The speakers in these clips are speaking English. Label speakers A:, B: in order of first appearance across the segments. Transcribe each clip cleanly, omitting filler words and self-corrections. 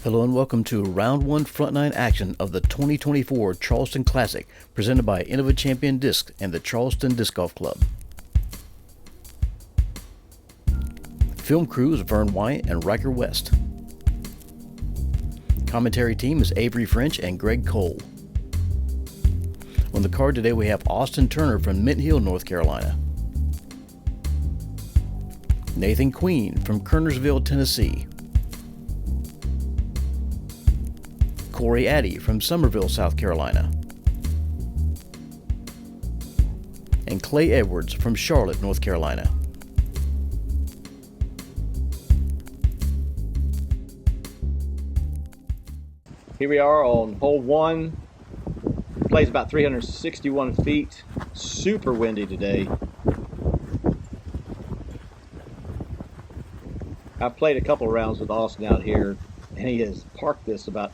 A: Hello and welcome to Round 1 Front 9 action of the 2024 Charleston Classic, presented by Innova Champion Disc and the Charleston Disc Golf Club. Film crew is Vern Weygandt and Ryker West. Commentary team is Avery French and Greg Cole. On the card today we have Austin Turner from Mint Hill, North Carolina. Nathan Queen from Kernersville, Tennessee. Addy from Summerville, South Carolina. And Clay Edwards from Charlotte, North Carolina.
B: Here we are on hole 1. Plays about 361 feet. Super windy today. I've played a couple rounds with Austin out here, and he has parked this about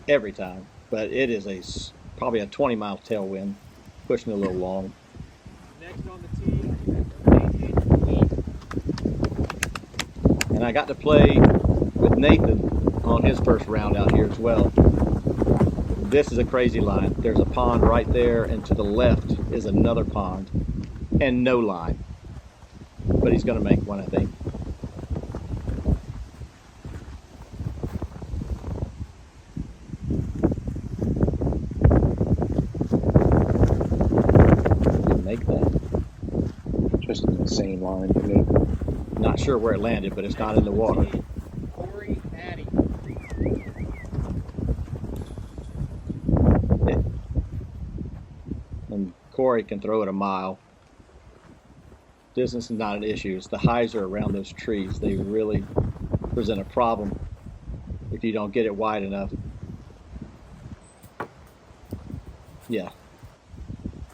B: every time, but it is probably a 20-mile tailwind, pushing it a little long.
C: Next on the tee,
B: and I got to play with Nathan on his first round out here as well. This is a crazy line. There's a pond right there, and to the left is another pond, and no line. But he's going to make one, I think.
D: Same line to me.
B: Not sure where it landed, but it's not in the water.
C: Addy.
B: And Corey can throw it a mile. Distance is not an issue. It's the highs are around those trees. They really present a problem if you don't get it wide enough. Yeah.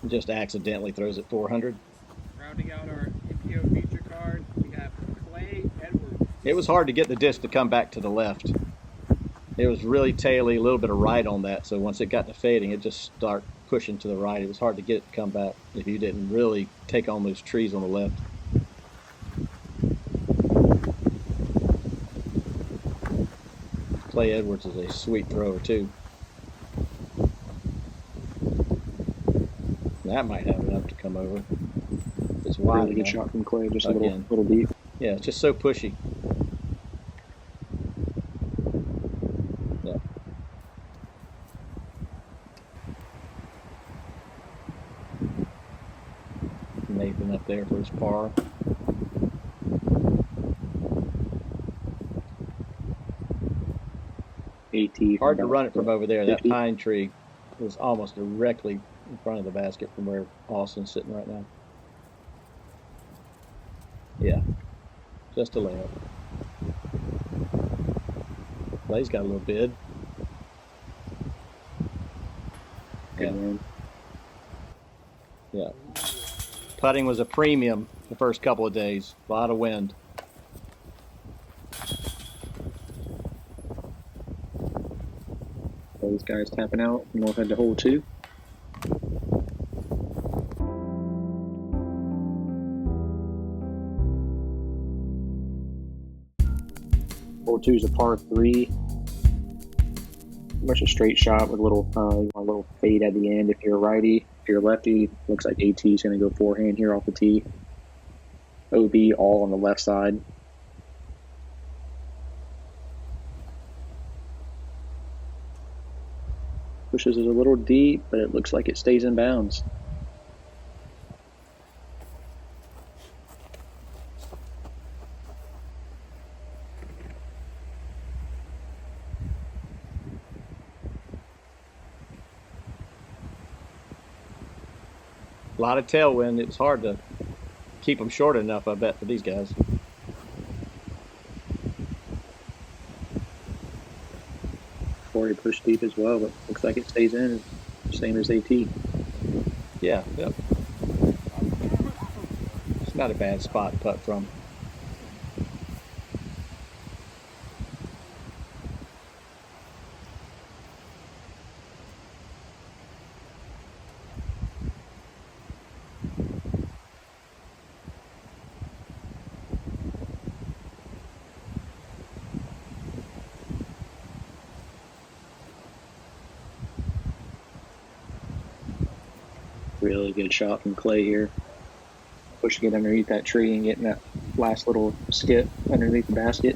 B: Just accidentally throws it 400.
C: Rounding out our MPO feature card, we have Clay Edwards.
B: It was hard to get the disc to come back to the left. It was really taily, a little bit of right on that, so once it got to fading, it just started pushing to the right. It was hard to get it to come back if you didn't really take on those trees on the left. Clay Edwards is a sweet thrower too. That might have enough to come over. It's wide.
D: Really good shot from Clay, just
B: Again.
D: a little deep.
B: Yeah, it's just so pushy. Yeah. Nathan up there for his par.
D: AT.
B: Hard to run it from over there. That pine tree was almost directly in front of the basket from where Austin's sitting right now. Yeah, just a layup. Clay's got a little bid. Yeah. Yeah. Putting was a premium the first couple of days. A lot of wind.
D: Those guys tapping out. We'll head to hole 2. Hole 2 is a par 3. Much a straight shot with a little fade at the end. If you're a righty, if you're a lefty, looks like AT is going to go forehand here off the tee. OB all on the left side. Pushes it a little deep, but it looks like it stays in bounds.
B: A lot of tailwind. It was hard to keep them short enough, I bet, for these guys.
D: Corey pushed deep as well, but looks like it stays in. Same as AT.
B: Yeah, yep. It's not a bad spot to putt from.
D: Really good shot from Clay here. Pushing it underneath that tree and getting that last little skip underneath the basket.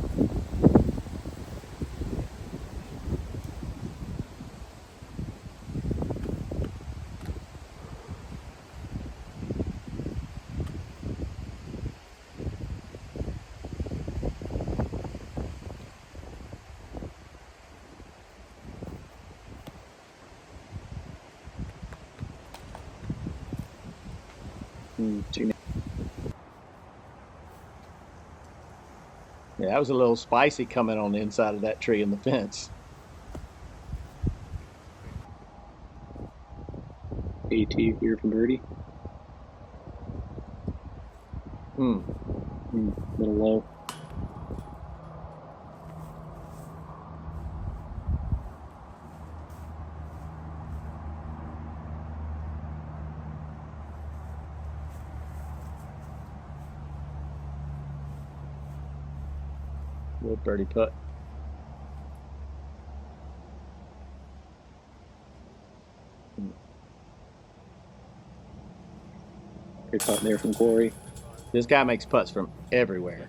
B: Yeah, that was a little spicy coming on the inside of that tree in the fence.
D: AT here for birdie. A little low.
B: Little birdie putt.
D: Good putt there from Corey.
B: This guy makes putts from everywhere.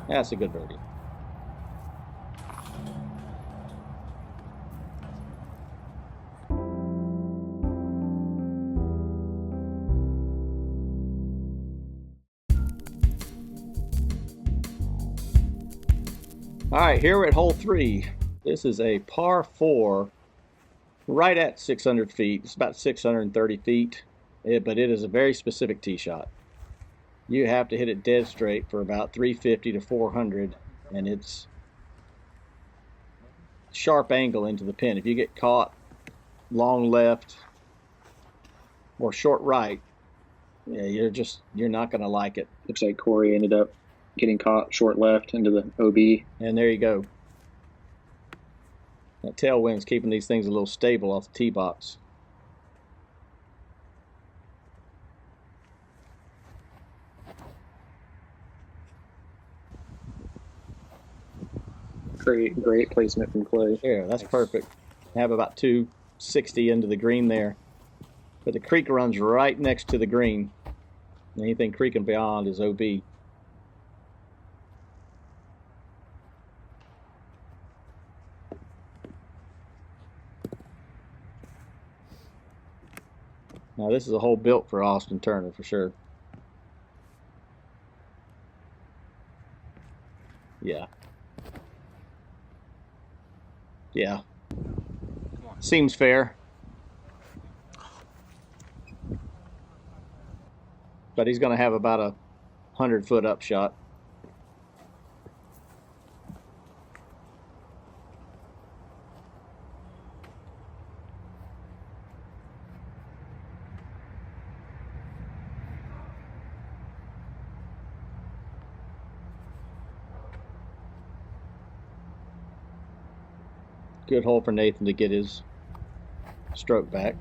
B: That's a good birdie. All right, here we're at hole 3. This is a par 4, right at 600 feet. It's about 630 feet, but it is a very specific tee shot. You have to hit it dead straight for about 350 to 400, and it's sharp angle into the pin. If you get caught long left or short right, yeah, you're not going to like it.
D: Looks like Corey ended up getting caught short left into the OB.
B: And there you go. That tailwind's keeping these things a little stable off the tee box.
D: Great placement from Clay.
B: Yeah, that's perfect. Have about 260 into the green there. But the creek runs right next to the green. Anything creeking beyond is OB. Now this is a hole built for Austin Turner for sure. Yeah. Yeah. Seems fair. But he's going to have about a 100-foot upshot. Good hole for Nathan to get his stroke back.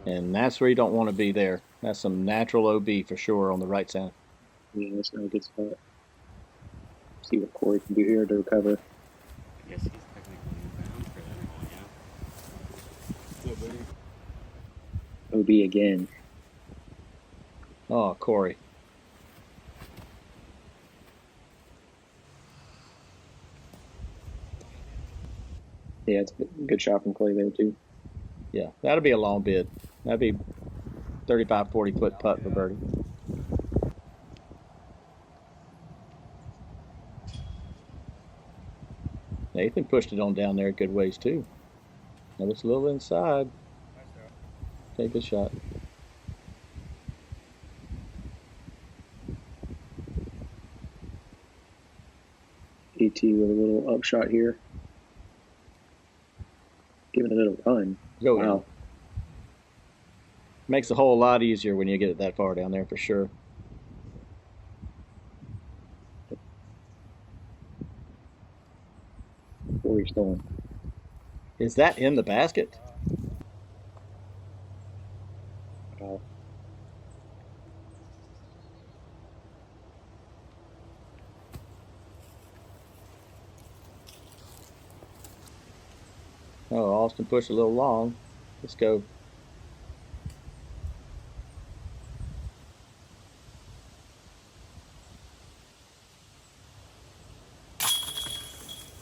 B: And that's where you don't want to be there. That's some natural OB for sure on the right side.
D: Yeah, that's not a good spot. See what Corey can do here to recover.
E: I guess he's technically inbound for that hole, yeah.
D: OB again.
B: Oh, Corey.
D: Yeah, it's a good shot from Clay there, too.
B: Yeah, that'll be a long bid. That'd be 35, 40-foot putt for birdie. Nathan pushed it on down there a good ways, too. Now it's a little inside. Take a shot.
D: AT with a little upshot here. Giving it a run.
B: Go
D: wow.
B: Makes the hole a lot easier when you get it that far down there, for sure.
D: Where he's going.
B: Is that in the basket?
D: Oh.
B: Oh, Austin pushed a little long. Let's go.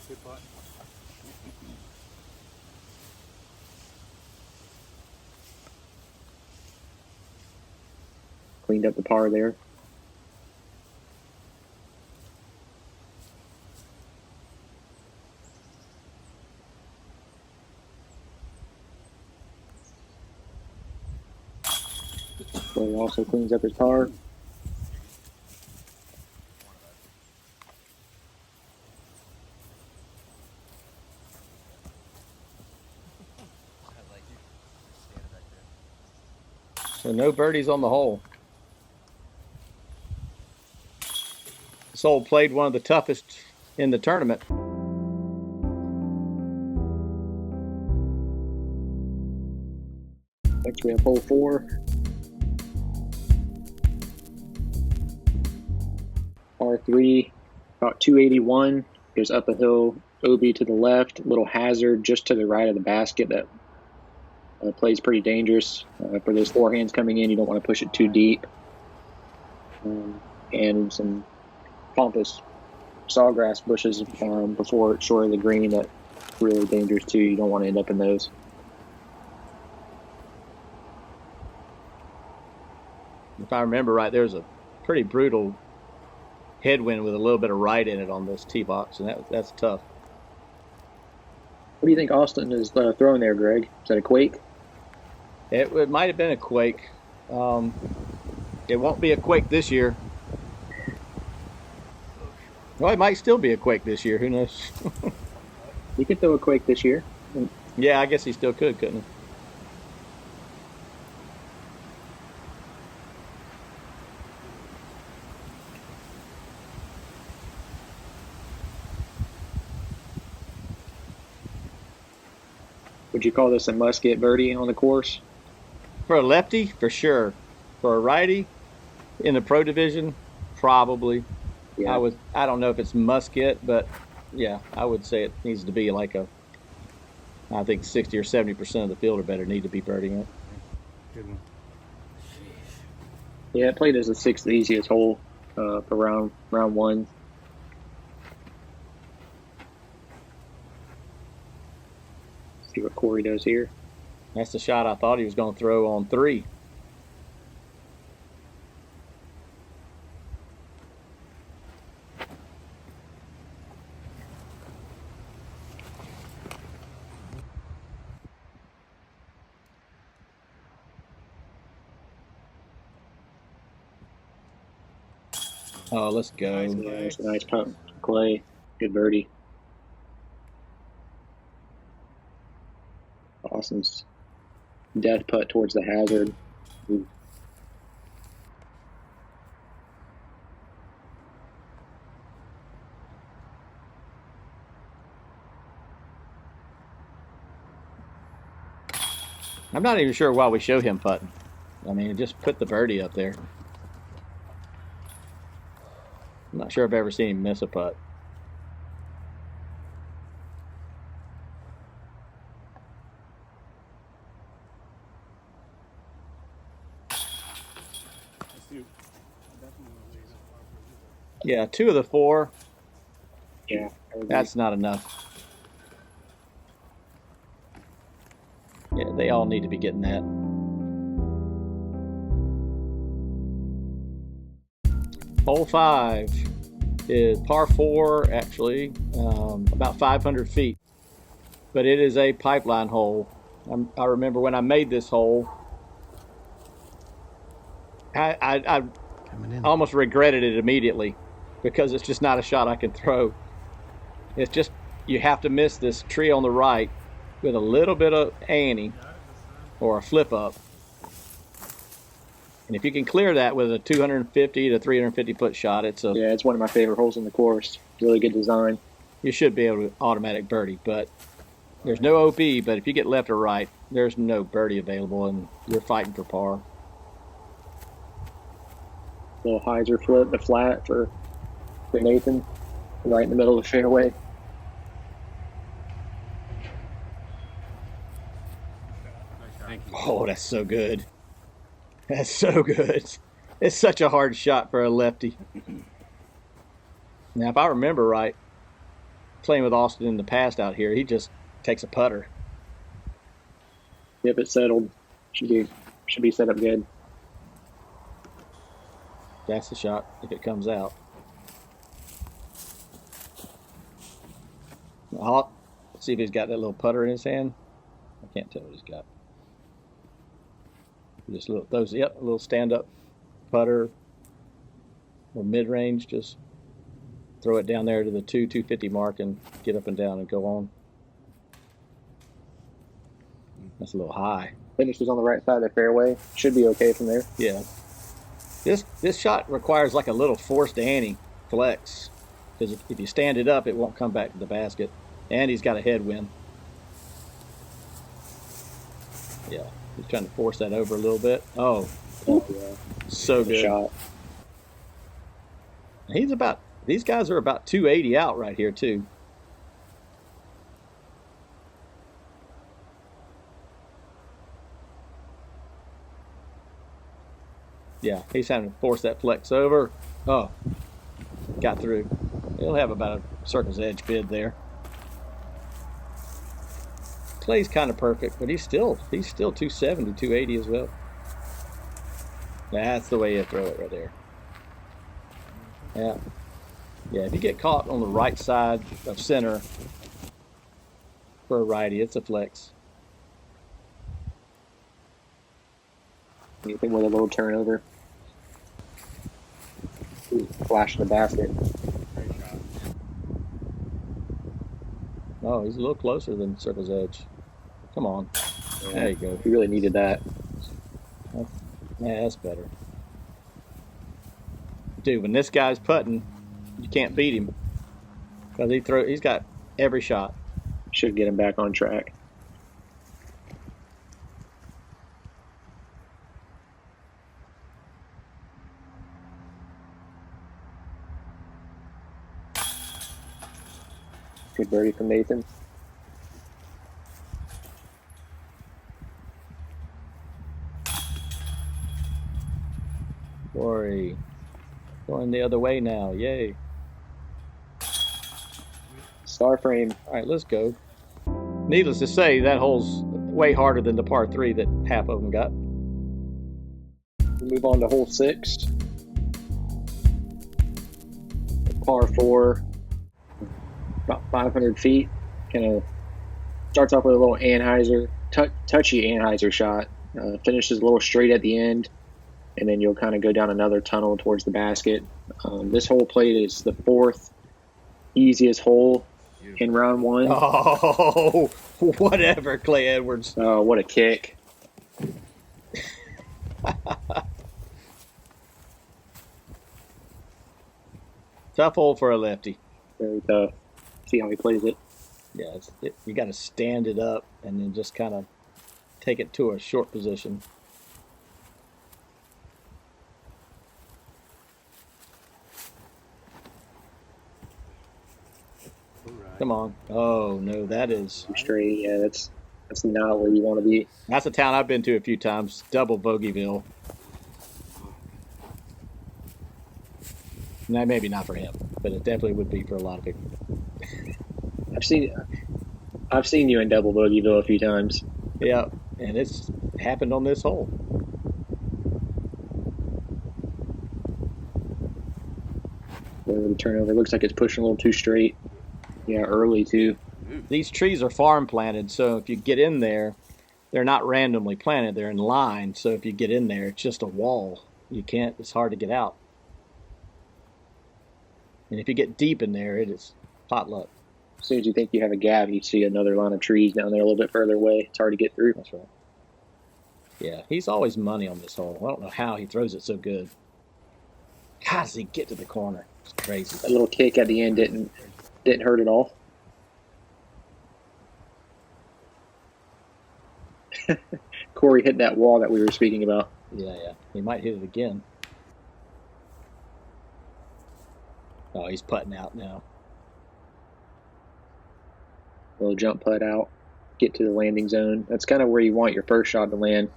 E: Good putt.
D: Cleaned up the par there. So he also cleans up his par.
B: So no birdies on the hole. This hole played one of the toughest in the tournament.
D: Next we have hole 4. Par3, about 281. Goes up a hill, OB to the left, little hazard just to the right of the basket that plays pretty dangerous. For those forehands coming in, you don't want to push it too deep. And some pompous sawgrass bushes before it's short of the green that really dangerous too. You don't want to end up in those.
B: If I remember right, there's a pretty brutal headwind with a little bit of right in it on this tee box, and that's tough.
D: What do you think Austin is throwing there, Greg? Is that a quake?
B: It might have been a quake. It won't be a quake this year. Well, it might still be a quake this year. Who knows?
D: He could throw a quake this year.
B: Yeah, I guess he still could, couldn't he?
D: Would you call this a must-get birdie on the course?
B: For a lefty, for sure. For a righty, in the pro division, probably.
D: Yeah.
B: I don't know if it's must get, but yeah, I would say it needs to be like I think 60 or 70% of the field or better need to be birding it.
E: Good one.
D: Yeah, it played as the 6th easiest hole for round 1. See what Corey does here.
B: That's the shot I thought he was going to throw on 3. Oh, let's go.
D: Yeah, it's a nice putt. Clay, good birdie. Austin's death putt towards the hazard. Ooh.
B: I'm not even sure why we show him putting. I mean, just put the birdie up there. I'm not sure I've ever seen him miss a putt. Yeah, 2 of the 4.
D: Yeah,
B: That's not enough. Yeah, they all need to be getting that. Hole 5 is par 4, actually, about 500 feet. But it is a pipeline hole. I remember when I made this hole, I almost regretted it immediately because it's just not a shot I can throw. It's just, you have to miss this tree on the right with a little bit of ante or a flip up, And if you can clear that with a 250 to 350 foot shot,
D: it's one of my favorite holes in the course. Really good design.
B: You should be able to automatic birdie, but there's no OB. But if you get left or right, there's no birdie available, and you're fighting for par.
D: Little hyzer flip, the flat for Nathan, right in the middle of the fairway.
E: Thank you.
B: Oh, that's so good. That's so good. It's such a hard shot for a lefty. Now, if I remember right, playing with Austin in the past out here, he just takes a putter.
D: Yep, it's settled. Should be set up good.
B: That's the shot if it comes out. Let's see if he's got that little putter in his hand. I can't tell what he's got. Just a little stand-up putter or mid-range. Just throw it down there to the 250 mark and get up and down and go on. That's a little high.
D: Finishes on the right side of the fairway. Should be okay from there.
B: Yeah. This shot requires like a little forced Annie flex, because if you stand it up, it won't come back to the basket. And he's got a headwind. Yeah, he's trying to force that over a little bit. Oh yeah, so good
D: shot.
B: These guys are about 280 out right here too. Yeah, he's having to force that flex over. Oh, got through. He'll have about a circle's edge bid there. Clay's kind of perfect, but he's still 270, 280 as well. That's the way you throw it right there. Yeah. Yeah, if you get caught on the right side of center for a righty, it's a flex.
D: Anything with a little turnover. Flash in the basket.
E: Great shot.
B: Oh, he's a little closer than circle's edge. Come on. There you go.
D: He really needed that.
B: Yeah, that's better. Dude, when this guy's putting, you can't beat him. Because he's got every shot.
D: Should get him back on track. Good birdie from Nathan.
B: Corey. Going the other way now. Yay.
D: Star frame.
B: All right, let's go. Needless to say, that hole's way harder than the par 3 that half of them got.
D: We move on to hole 6. Par 4. About 500 feet. Kind of starts off with a little anhyzer, touchy anhyzer shot. Finishes a little straight at the end, and then you'll kind of go down another tunnel towards the basket. This hole played is the 4th easiest hole in round 1.
B: Oh, whatever, Clay Edwards.
D: Oh, what a kick.
B: Tough hole for a lefty.
D: Very tough. See how he plays it.
B: Yeah, you got to stand it up and then just kind of take it to a short position.
E: Right.
B: Come on. Oh, no, that is...
D: Straight, yeah, that's not where you want to be.
B: That's a town I've been to a few times. Double Bogeyville. No, maybe not for him, but it definitely would be for a lot of people.
D: I've seen you in double Bogeyville a few times.
B: Yeah, and it's happened on this hole.
D: The turnover looks like it's pushing a little too straight. Yeah, early too.
B: These trees are farm planted, so if you get in there, they're not randomly planted. They're in line, so if you get in there, it's just a wall. It's hard to get out. And if you get deep in there, it is pot luck.
D: As soon as you think you have a gap, you see another line of trees down there a little bit further away. It's hard to get through.
B: That's right. Yeah, he's always money on this hole. I don't know how he throws it so good. How does he get to the corner? It's crazy.
D: That little kick at the end didn't hurt at all. Corey hit that wall that we were speaking about.
B: Yeah. He might hit it again. Oh, he's putting out now.
D: Little jump putt out, get to the landing zone. That's kind of where you want your first shot to land.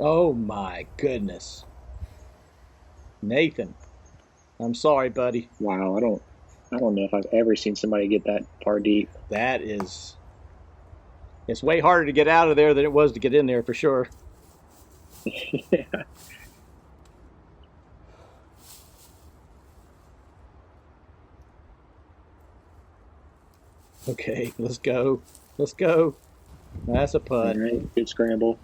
B: Oh my goodness. Nathan, I'm sorry, buddy.
D: Wow, I don't know if I've ever seen somebody get that far deep.
B: That is, it's way harder to get out of there than it was to get in there for sure.
D: Yeah.
B: Okay, let's go. Let's go. That's a
D: All
B: putt.
D: right, good scramble.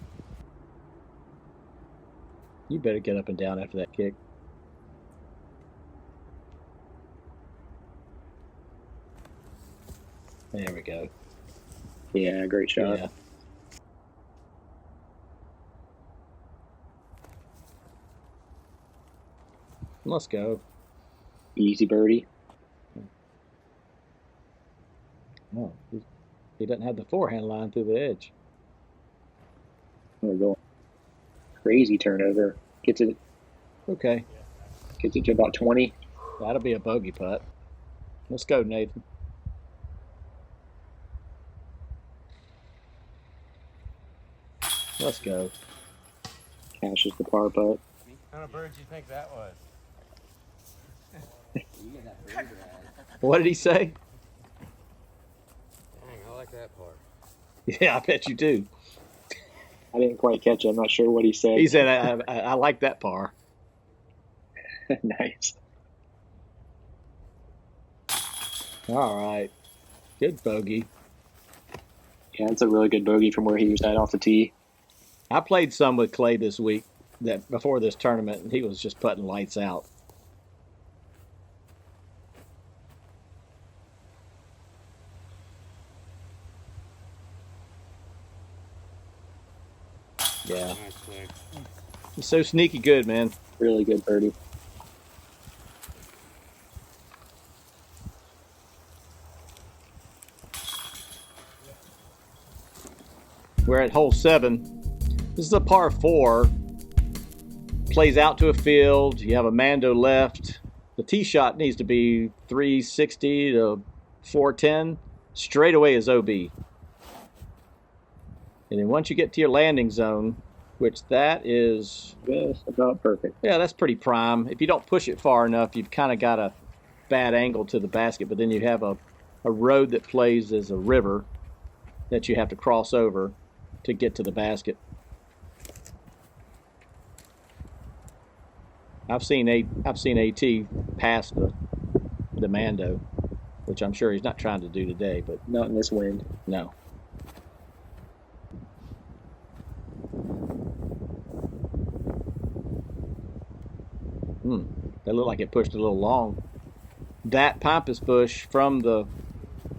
B: You better get up and down after that kick. There we go.
D: Yeah, great shot.
B: Yeah. Let's go.
D: Easy birdie.
B: Oh, he doesn't have the forehand line through the edge.
D: We're going crazy turnover. Gets it
B: Okay,
D: to about 20.
B: that'll be a bogey putt. Let's go, Nathan. Let's go.
D: Cashes the par putt.
E: What kind of bird do you think that was?
B: What did he say?
E: Dang, I like that part.
B: Yeah, I bet you do.
D: I didn't quite catch it. I'm not sure what he said.
B: He said, I like that par.
D: Nice.
B: All right. Good bogey.
D: Yeah, it's a really good bogey from where he was at off the tee.
B: I played some with Clay this week, that before this tournament, and he was just putting lights out. Yeah.
E: Nice play.
B: He's so sneaky good, man.
D: Really good birdie.
B: We're at hole 7. This is a par 4. Plays out to a field. You have a Mando left. The tee shot needs to be 360 to 410. Straight away is OB. And then once you get to your landing zone, which that is,
D: Just about perfect.
B: yeah, that's pretty prime. If you don't push it far enough, you've kind of got a bad angle to the basket, but then you have a road that plays as a river that you have to cross over to get to the basket. I've seen AT pass the Mando, which I'm sure he's not trying to do today, but
D: Not in this wind.
B: no. That looked like it pushed a little long. That pampas bush from the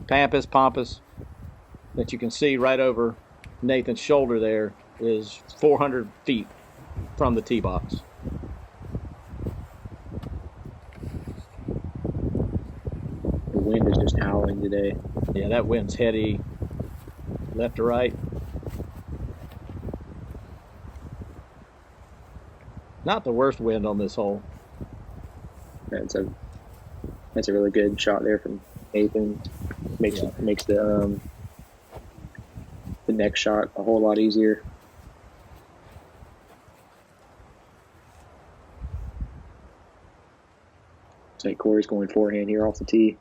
B: pampas that you can see right over Nathan's shoulder there is 400 feet from the tee box.
D: The wind is just howling today.
B: Yeah, that wind's heady left to right. Not the worst wind on this hole.
D: That's a really good shot there from Nathan. Makes the next shot a whole lot easier. Looks like Corey's going forehand here off the tee.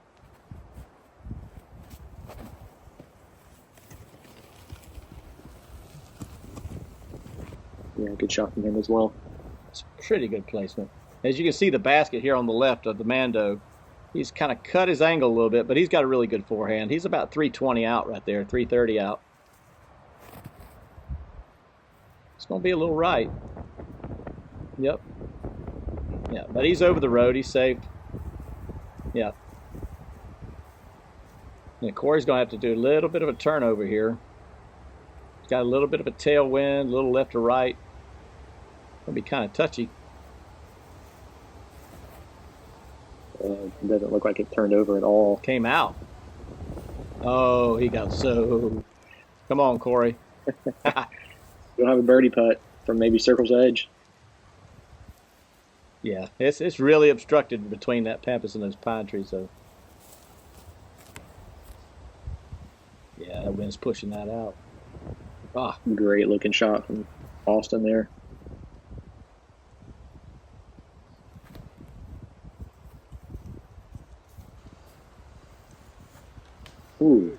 D: Yeah, good shot from him as well.
B: It's pretty good placement. As you can see the basket here on the left of the Mando, he's kind of cut his angle a little bit, but he's got a really good forehand. He's about 320 out right there, 330 out. It's going to be a little right. Yep. Yeah, but he's over the road. He's safe. Yeah. And Corey's going to have to do a little bit of a turnover here Got a little bit of a tailwind, a little left to right. It'll be kind of touchy.
D: It doesn't look like it turned over at all.
B: Came out. Oh, he got so. Come on, Corey.
D: You'll have a birdie putt from maybe Circle's Edge.
B: Yeah, it's really obstructed between that pampas and those pine trees, so. Yeah, that wind's pushing that out. Ah,
D: Great looking shot from Austin there. Ooh.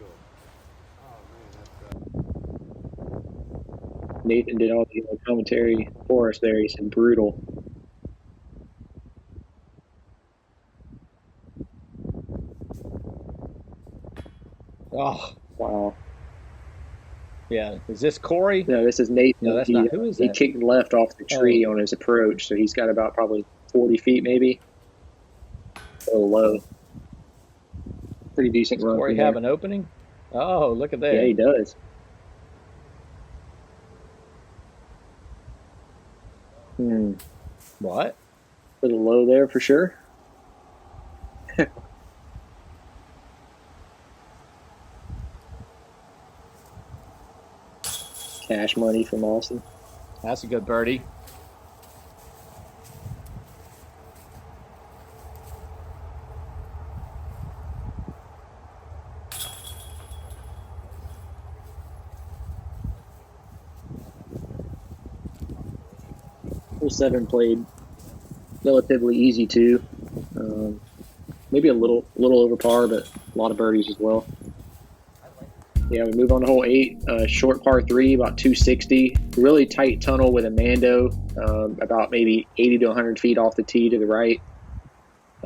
D: Nathan did all the commentary for us there. He said brutal.
B: oh,
D: Wow.
B: yeah. Is this Corey?
D: No, this is Nathan.
B: No, that's not. Who is
D: He
B: that?
D: kicked left off the tree on his approach, so he's got about probably 40 feet maybe. So low. Pretty decent
B: Does
D: run.
B: Corey
D: from
B: have
D: there.
B: an opening? Oh, look at that.
D: Yeah, he does.
B: What?
D: A little low there for sure. Cash money from Austin.
B: That's a good birdie.
D: Hole 7 played relatively easy too. Maybe a little over par, but a lot of birdies as well. Yeah, we move on to hole 8, short par 3, about 260. Really tight tunnel with a Mando, about maybe 80 to 100 feet off the tee to the right.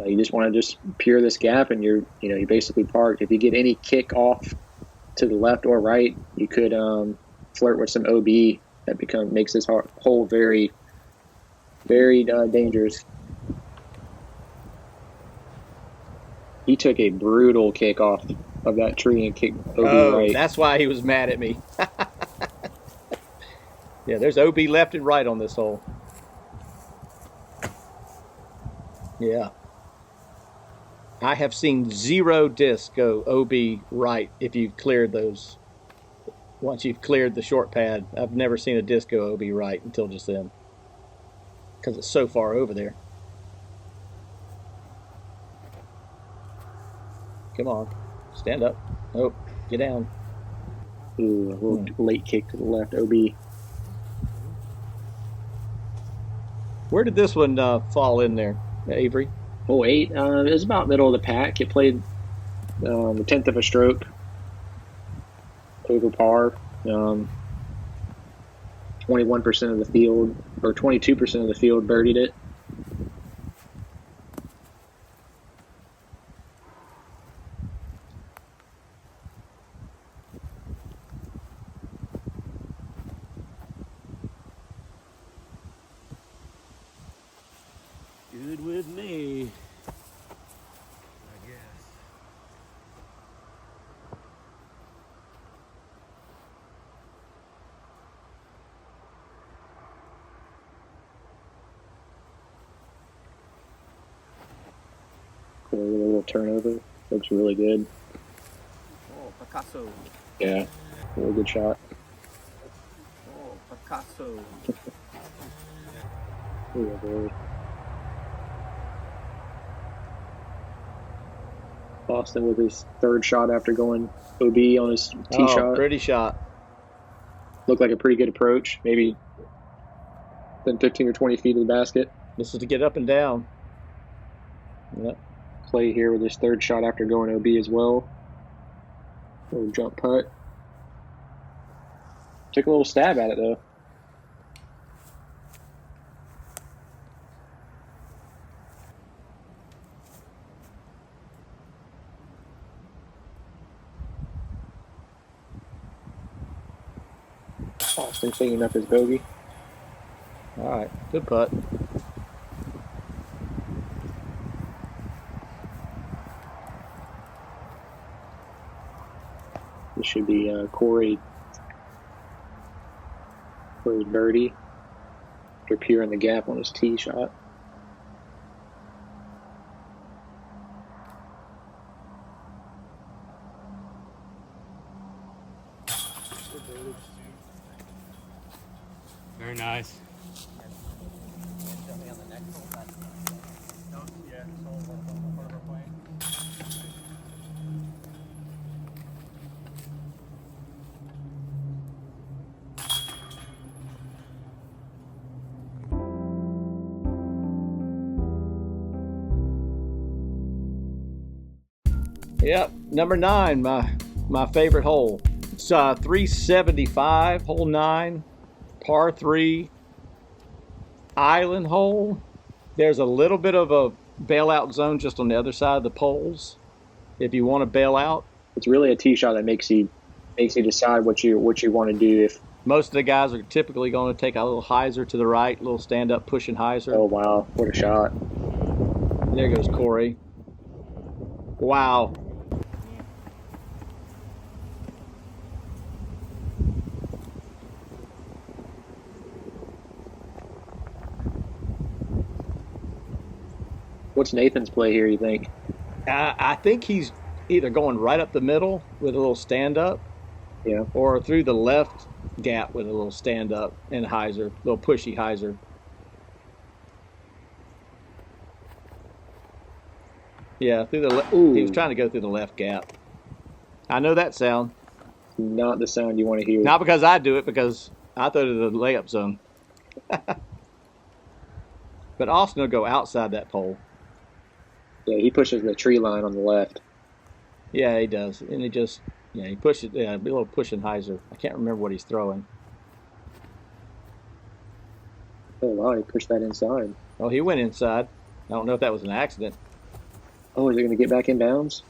D: You just want to just peer this gap, and you're basically parked. If you get any kick off to the left or right, you could flirt with some OB. That makes this hole very, very dangerous. He took a brutal kick off of that tree and kicked OB right.
B: That's why he was mad at me. Yeah, there's OB left and right on this hole. Yeah. I have seen 0 discs go OB right if you've cleared those. Once you've cleared the short pad, I've never seen a disc go OB right until just then. Because it's so far over there. Come on. Stand up. Oh, get down.
D: Ooh, a little late kick to the left, OB.
B: Where did this one fall in there, Avery?
D: Hole 8, it was about middle of the pack. It played a tenth of a stroke over par. 21% of the field, or 22% of the field birdied it.
E: Good with me. I guess.
D: Cool, a little turnover. Looks really good.
C: Oh, Picasso.
D: Yeah, really good shot.
C: Oh, Picasso.
D: Ooh, really. Austin with his third shot after going OB on his tee shot.
B: Pretty shot.
D: Looked like a pretty good approach. Maybe then 15 or 20 feet of the basket.
B: This is to get up and down. Yep.
D: Clay here with his third shot after going OB as well. Little jump putt. Took a little stab at it though. Austin cleaning up his bogey.
B: All right. Good putt.
D: This should be Corey for his birdie. After peering the gap on his tee shot.
E: Very nice.
B: Yep, number 9, my favorite hole. It's 375, hole 9, par 3, island hole. There's a little bit of a bailout zone just on the other side of the poles if you want to bail out.
D: It's really a tee shot that makes you decide what you want to do. If
B: most of the guys are typically going to take a little hyzer to the right, a little stand-up pushing hyzer.
D: oh wow, what a shot!
B: There goes Corey. Wow.
D: What's Nathan's play here, you think?
B: I think he's either going right up the middle with a little stand-up,
D: Yeah.
B: or through the left gap with a little stand-up and hyzer, little pushy hyzer. Yeah, through the he was trying to go through the left gap. I know that sound.
D: Not the sound you want to hear.
B: Not because I do it, because I throw to the layup zone. But Austin will go outside that pole.
D: Yeah, he pushes the tree line on the left.
B: Yeah, he does. And he just, he pushes, a little pushing hyzer. I can't remember what he's throwing.
D: Oh wow, he pushed that inside.
B: Oh, he went inside. I don't know if that was an accident.
D: Oh, is he going to get back in bounds?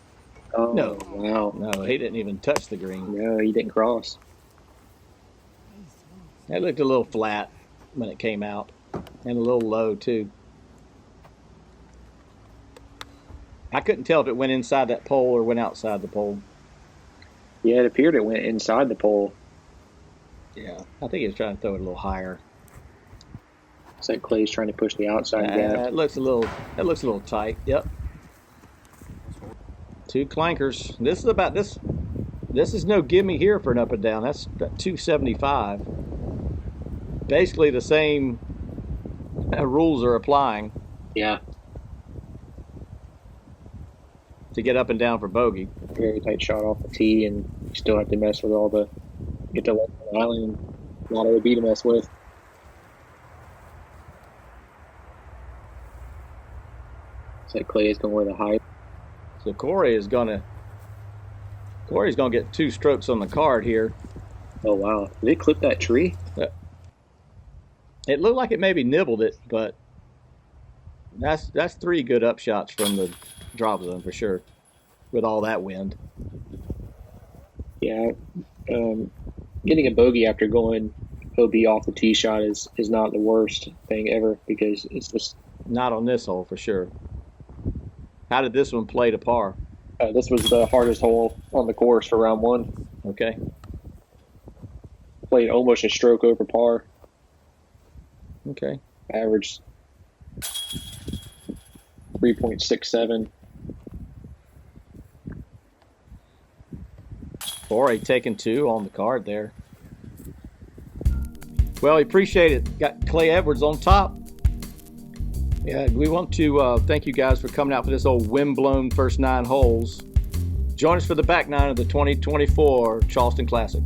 D: Oh,
B: No.
D: Wow.
B: No, he didn't even touch the green.
D: No, he didn't cross.
B: It looked a little flat when it came out, and a little low too. I couldn't tell if it went inside that pole or went outside the pole.
D: Yeah, it appeared it went inside the pole.
B: Yeah, I think he was trying to throw it a little higher.
D: It's like Clay's trying to push the outside gap.
B: It looks a little tight. Yep. 2 clankers. This is about this. This is no gimme here for an up and down. That's 275. Basically the same rules are applying
D: Yeah,
B: to get up and down for bogey.
D: very tight shot off the tee, and you still have to mess with all the get to left the island. A lot of OB to mess with. It's like Clay is going with a high.
B: So Corey's gonna get 2 strokes on the card here.
D: Oh wow, did they clip that tree?
B: It looked like it maybe nibbled it, but that's 3 good up shots from the drop zone for sure, with all that wind.
D: Yeah, getting a bogey after going OB off the tee shot is not the worst thing ever, because it's just
B: Not on this hole for sure. How did this one play to par?
D: this was the hardest hole on the course for round 1.
B: Okay.
D: Played almost a stroke over par.
B: Okay.
D: Averaged 3.67.
B: Corey taking 2 on the card there. Well, we appreciate it. Got Clay Edwards on top. Yeah, we want to thank you guys for coming out for this old wind-blown first 9 holes. Join us for the back 9 of the 2024 Charleston Classic.